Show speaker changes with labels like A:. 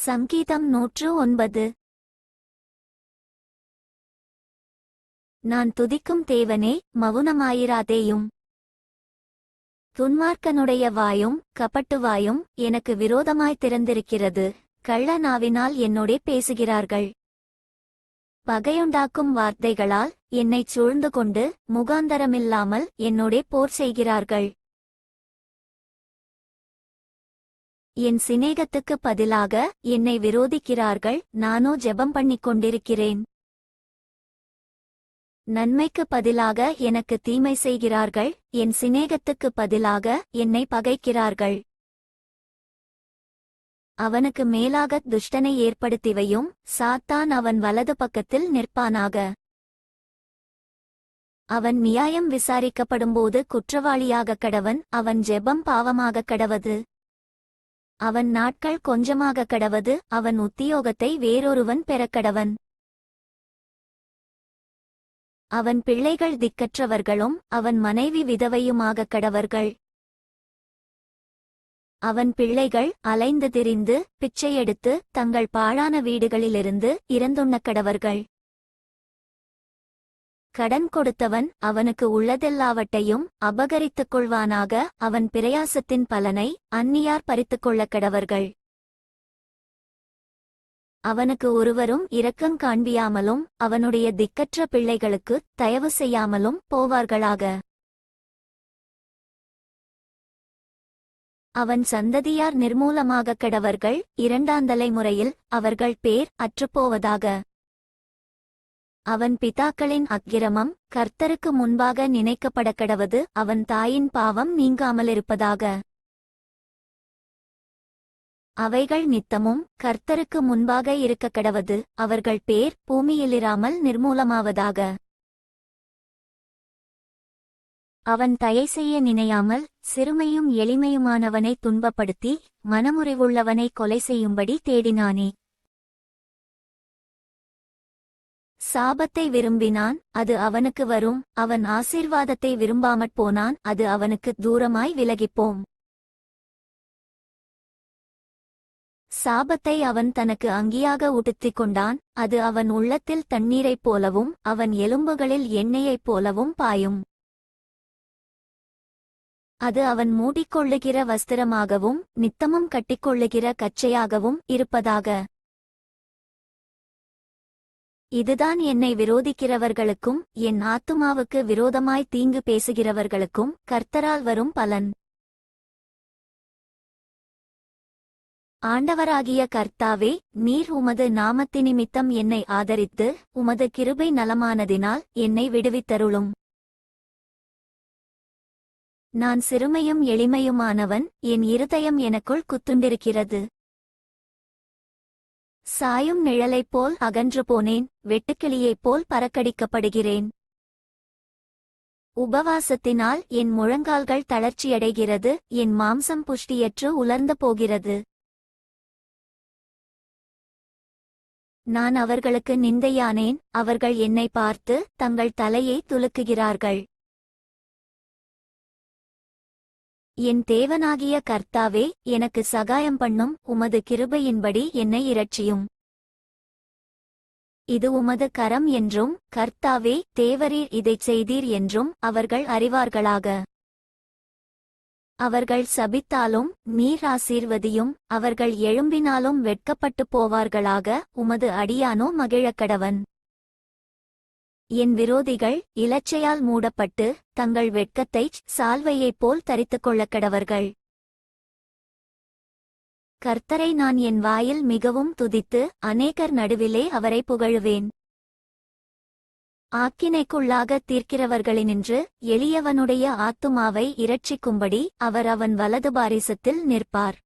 A: சங்கீதம் 109. நான் துதிக்கும் தேவனே, மவுனமாயிராதேயும். துன்மார்க்கனுடைய வாயும் கபட்டுவாயும் எனக்கு விரோதமாய் திறந்திருக்கிறது. கள்ள நாவினால் என்னோடே பேசுகிறார்கள். பகையுண்டாக்கும் வார்த்தைகளால் என்னைச் சூழ்ந்து கொண்டு முகாந்தரமில்லாமல் என்னோடே போர் செய்கிறார்கள். என் சிநேகத்துக்கு பதிலாக என்னை விரோதிக்கிறார்கள். நானோ ஜெபம் பண்ணிக் கொண்டிருக்கிறேன். நன்மைக்கு பதிலாக எனக்கு தீமை செய்கிறார்கள். என் சிநேகத்துக்கு பதிலாக என்னை பகைக்கிறார்கள். அவனுக்கு மேலாகத் துஷ்டனை ஏற்படுத்திவையும் சாத்தான் அவன் வலது பக்கத்தில் நிற்பானாக. அவன் நியாயம் விசாரிக்கப்படும்போது குற்றவாளியாகக் கடவன். அவன் ஜெபம் பாவமாகக் கடவது. அவன் நாட்கள் கொஞ்சமாகக் கடவது. அவன் உத்தியோகத்தை வேறொருவன் பெறக்கடவன். அவன் பிள்ளைகள் திக்கற்றவர்களும் அவன் மனைவி விதவையுமாகக் கடவர்கள். அவன் பிள்ளைகள் அலைந்து திரிந்து பிச்சையெடுத்து தங்கள் பாழான வீடுகளிலிருந்து இறந்துண்ணக் கடவர்கள். கடன் கொடுத்தவன் அவனுக்கு உள்ளதெல்லாவற்றையும் அபகரித்துக் கொள்வானாக. அவன் பிரயாசத்தின் பலனை அந்நியார் பறித்துக் கொள்ளக் கடவர்கள். அவனுக்கு ஒருவரும் இரக்கம் காண்பியாமலும் அவனுடைய திக்கற்ற பிள்ளைகளுக்கு தயவு செய்யாமலும் போவார்களாக. அவன் சந்ததியார் நிர்மூலமாகக் கடவர்கள். இரண்டாந்தலைமுறையில் அவர்கள் பேர் அற்றுப்போவதாக. அவன் பிதாக்களின் அக்கிரமம் கர்த்தருக்கு முன்பாக நினைக்கப்படக்கடவது. அவன் தாயின் பாவம் நீங்காமலிருப்பதாக. அவைகள் நித்தமும் கர்த்தருக்கு முன்பாக இருக்கக்கடவது. அவர்கள் பேர் பூமியிலிராமல் நிர்மூலமாவதாக. அவன் தயை செய்ய நினையாமல் சிறுமையும் எளிமையுமானவனை துன்பப்படுத்தி மனமுறிவுள்ளவனை கொலை செய்யும்படி தேடினானே. சாபத்தை விரும்பினான், அது அவனுக்கு வரும். அவன் ஆசீர்வாதத்தை விரும்பாமற் போனான், அது அவனுக்கு தூரமாய் விலகிப்போம். சாபத்தை அவன் தனக்கு அங்கியாக உடுத்திக் கொண்டான், அது அவன் உள்ளத்தில் தண்ணீரைப் போலவும் அவன் எலும்புகளில் எண்ணெயைப் போலவும் பாயும். அது அவன் மூடிக்கொள்ளுகிற வஸ்திரமாகவும் நித்தமும் கட்டிக்கொள்ளுகிற கச்சையாகவும் இருப்பதாக. இதுதான் என்னை விரோதிக்கிறவர்களுக்கும் என் ஆத்துமாவுக்கு விரோதமாய் தீங்கு பேசுகிறவர்களுக்கும் கர்த்தரால் வரும் பலன். ஆண்டவராகிய கர்த்தாவே, நீர் உமது நாமத்தினிமித்தம் என்னை ஆதரித்து உமது கிருபை நலமானதினால் என்னை விடுவித்தருளும். நான் சிறுமையும் எளிமையுமானவன், என் இருதயம் எனக்குள் குத்துண்டிருக்கிறது. சாயும் நிழலைப் போல் அகன்று போனேன், வெட்டுக்கிளியைப் போல் பறக்கடிக்கப்படுகிறேன். உபவாசத்தினால் என் முழங்கால்கள் தளர்ச்சியடைகிறது, என் மாம்சம் புஷ்டியற்று உலர்ந்து போகிறது. நான் அவர்களுக்கு நிந்தையானேன், அவர்கள் என்னை பார்த்து தங்கள் தலையை துலுக்குகிறார்கள். என் தேவனாகிய கர்த்தாவே, எனக்கு சகாயம் பண்ணும். உமது கிருபையின்படி என்னை இரட்சியும். இது உமது கரம் என்றும் கர்த்தாவே, தேவரீர் இதைச் செய்தீர் என்றும் அவர்கள் அறிவார்களாக. அவர்கள் சபித்தாலும் நீர் ஆசீர்வதியும். அவர்கள் எழும்பினாலும் வெட்கப்பட்டுப் போவார்களாக. உமது அடியானோ மகிழக்கடவன். என் விரோதிகள் இலச்சையால் மூடப்பட்டு தங்கள் வெட்கத்தைச் சால்வையைப் போல் தரித்துக் கொள்ளக்கடவர்கள். கர்த்தரை நான் என் வாயில் மிகவும் துதித்து அநேகர் நடுவிலே அவரை புகழுவேன். ஆக்கினைக்குள்ளாக தீர்க்கிறவர்களினின்று எளியவனுடைய ஆத்துமாவை இரட்சிக்கும்படி அவர் அவன் வலது பாரிசத்தில் நிற்பார்.